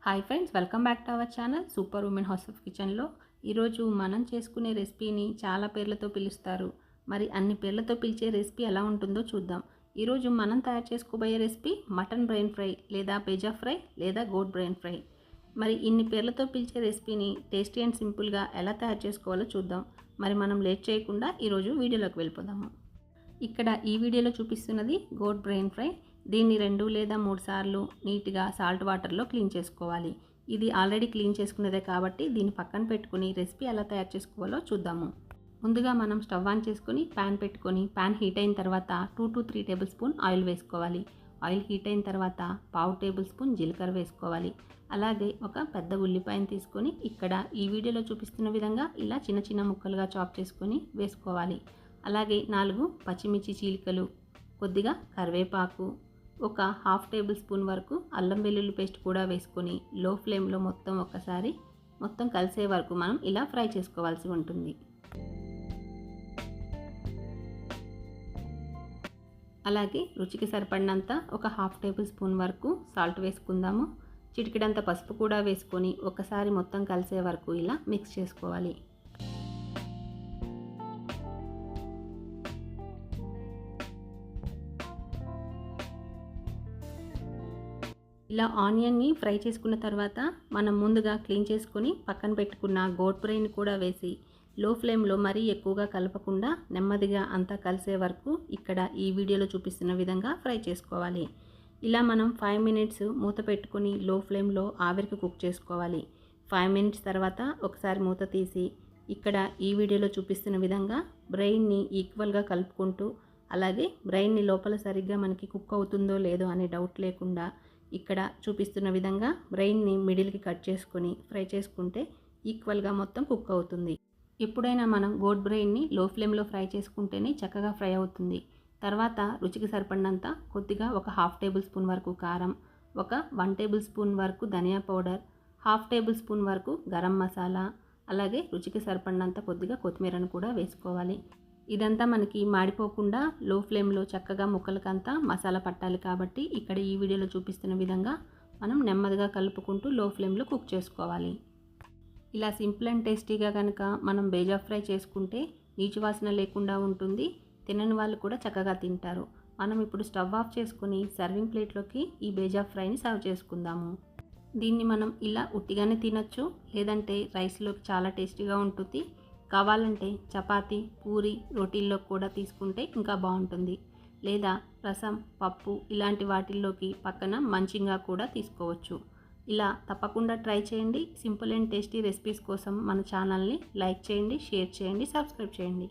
Hi friends, welcome back to our channel super women house of కిచెన్లో. ఈరోజు మనం చేసుకునే రెసిపీని చాలా పేర్లతో పిలుస్తారు. మరి అన్ని పేర్లతో పిలిచే రెసిపీ ఎలా ఉంటుందో చూద్దాం. ఈరోజు మనం తయారు చేసుకోబోయే రెసిపీ మటన్ బ్రెయిన్ ఫ్రై లేదా పిజ్జా ఫ్రై లేదా గోట్ బ్రెయిన్ ఫ్రై. మరి ఇన్ని పేర్లతో పిలిచే రెసిపీని టేస్టీ అండ్ సింపుల్గా ఎలా తయారు చేసుకోవాలో చూద్దాం. మరి మనం లేట్ చేయకుండా ఈరోజు వీడియోలోకి వెళ్ళిపోదాము. ఇక్కడ ఈ వీడియోలో చూపిస్తున్నది గోట్ బ్రెయిన్ ఫ్రై. దీన్ని 2 లేదా 3 సార్లు నీట్గా సాల్ట్ వాటర్లో క్లీన్ చేసుకోవాలి. ఇది ఆల్రెడీ క్లీన్ చేసుకునేదే కాబట్టి దీన్ని పక్కన పెట్టుకుని రెసిపీ ఎలా తయారు చేసుకోవాలో చూద్దాము. ముందుగా మనం స్టవ్ ఆన్ చేసుకుని ప్యాన్ పెట్టుకొని ప్యాన్ హీట్ అయిన తర్వాత 2 to 3 టేబుల్ స్పూన్ ఆయిల్ వేసుకోవాలి. ఆయిల్ హీట్ అయిన తర్వాత 1/2 టేబుల్ స్పూన్ జీలకర్ర వేసుకోవాలి. అలాగే ఒక పెద్ద ఉల్లిపాయను తీసుకొని ఇక్కడ ఈ వీడియోలో చూపిస్తున్న విధంగా ఇలా చిన్న చిన్న ముక్కలుగా చాప్ చేసుకొని వేసుకోవాలి. అలాగే 4 పచ్చిమిర్చి చీలికలు, కొద్దిగా కరివేపాకు, ఒక 1/2 టేబుల్ స్పూన్ వరకు అల్లం వెల్లుల్లి పేస్ట్ కూడా వేసుకొని లో ఫ్లేమ్లో మొత్తం కలిసే వరకు మనం ఇలా ఫ్రై చేసుకోవాల్సి ఉంటుంది. అలాగే రుచికి సరిపడినంత ఒక 1/2 టేబుల్ స్పూన్ వరకు సాల్ట్ వేసుకుందాము. చిటికెడంత పసుపు కూడా వేసుకొని ఒకసారి మొత్తం కలిసే వరకు ఇలా మిక్స్ చేసుకోవాలి. ఇలా ఆనియన్ని ఫ్రై చేసుకున్న తర్వాత మనం ముందుగా క్లీన్ చేసుకొని పక్కన పెట్టుకున్న గోట్ బ్రెయిన్ కూడా వేసి లో ఫ్లేమ్లో మరీ ఎక్కువగా కలపకుండా నెమ్మదిగా అంతా కలిసే వరకు ఇక్కడ ఈ వీడియోలో చూపిస్తున్న విధంగా ఫ్రై చేసుకోవాలి. ఇలా మనం 5 మినిట్స్ మూత పెట్టుకొని లో ఫ్లేమ్లో ఆవిరికి కుక్ చేసుకోవాలి. 5 మినిట్స్ తర్వాత ఒకసారి మూత తీసి ఇక్కడ ఈ వీడియోలో చూపిస్తున్న విధంగా బ్రెయిన్ని ఈక్వల్గా కలుపుకుంటూ, అలాగే బ్రెయిన్ని లోపల సరిగ్గా మనకి కుక్ అవుతుందో లేదో అనే డౌట్ లేకుండా ఇక్కడ చూపిస్తున్న విధంగా బ్రెయిన్ని మిడిల్కి కట్ చేసుకొని ఫ్రై చేసుకుంటే ఈక్వల్గా మొత్తం కుక్ అవుతుంది. ఎప్పుడైనా మనం గోట్ బ్రెయిన్ని లో ఫ్లేమ్లో ఫ్రై చేసుకుంటేనే చక్కగా ఫ్రై అవుతుంది. తర్వాత రుచికి సరిపడినంత కొద్దిగా ఒక 1/2 టేబుల్ స్పూన్ వరకు కారం, ఒక 1 టేబుల్ స్పూన్ వరకు ధనియా పౌడర్, 1/2 టేబుల్ స్పూన్ వరకు గరం మసాలా, అలాగే రుచికి సరిపడినంత కొద్దిగా కొత్తిమీరను కూడా వేసుకోవాలి. ఇదంతా మనకి మాడిపోకుండా లో ఫ్లేమ్లో చక్కగా ముక్కలకంతా మసాలా పట్టాలి కాబట్టి ఇక్కడ ఈ వీడియోలో చూపిస్తున్న విధంగా మనం నెమ్మదిగా కలుపుకుంటూ లో ఫ్లేమ్లో కుక్ చేసుకోవాలి. ఇలా సింపుల్ అండ్ టేస్టీగా కనుక మనం పిజ్జా ఫ్రై చేసుకుంటే నీచు వాసన లేకుండా ఉంటుంది. తినని వాళ్ళు కూడా చక్కగా తింటారు. మనం ఇప్పుడు స్టవ్ ఆఫ్ చేసుకుని సర్వింగ్ ప్లేట్లోకి ఈ పిజ్జా ఫ్రైని సర్వ్ చేసుకుందాము. దీన్ని మనం ఇలా ఉట్టిగానే తినచ్చు, లేదంటే రైస్లోకి చాలా టేస్టీగా ఉంటుంది. కావాలంటే చపాతీ, పూరి, రోటీల్లో కూడా తీసుకుంటే ఇంకా బాగుంటుంది. లేదా రసం, పప్పు ఇలాంటి వాటిల్లోకి పక్కన మంచిగా కూడా తీసుకోవచ్చు. ఇలా తప్పకుండా ట్రై చేయండి. సింపుల్ అండ్ టేస్టీ రెసిపీస్ కోసం మన ఛానల్ని లైక్ చేయండి, షేర్ చేయండి, సబ్స్క్రైబ్ చేయండి.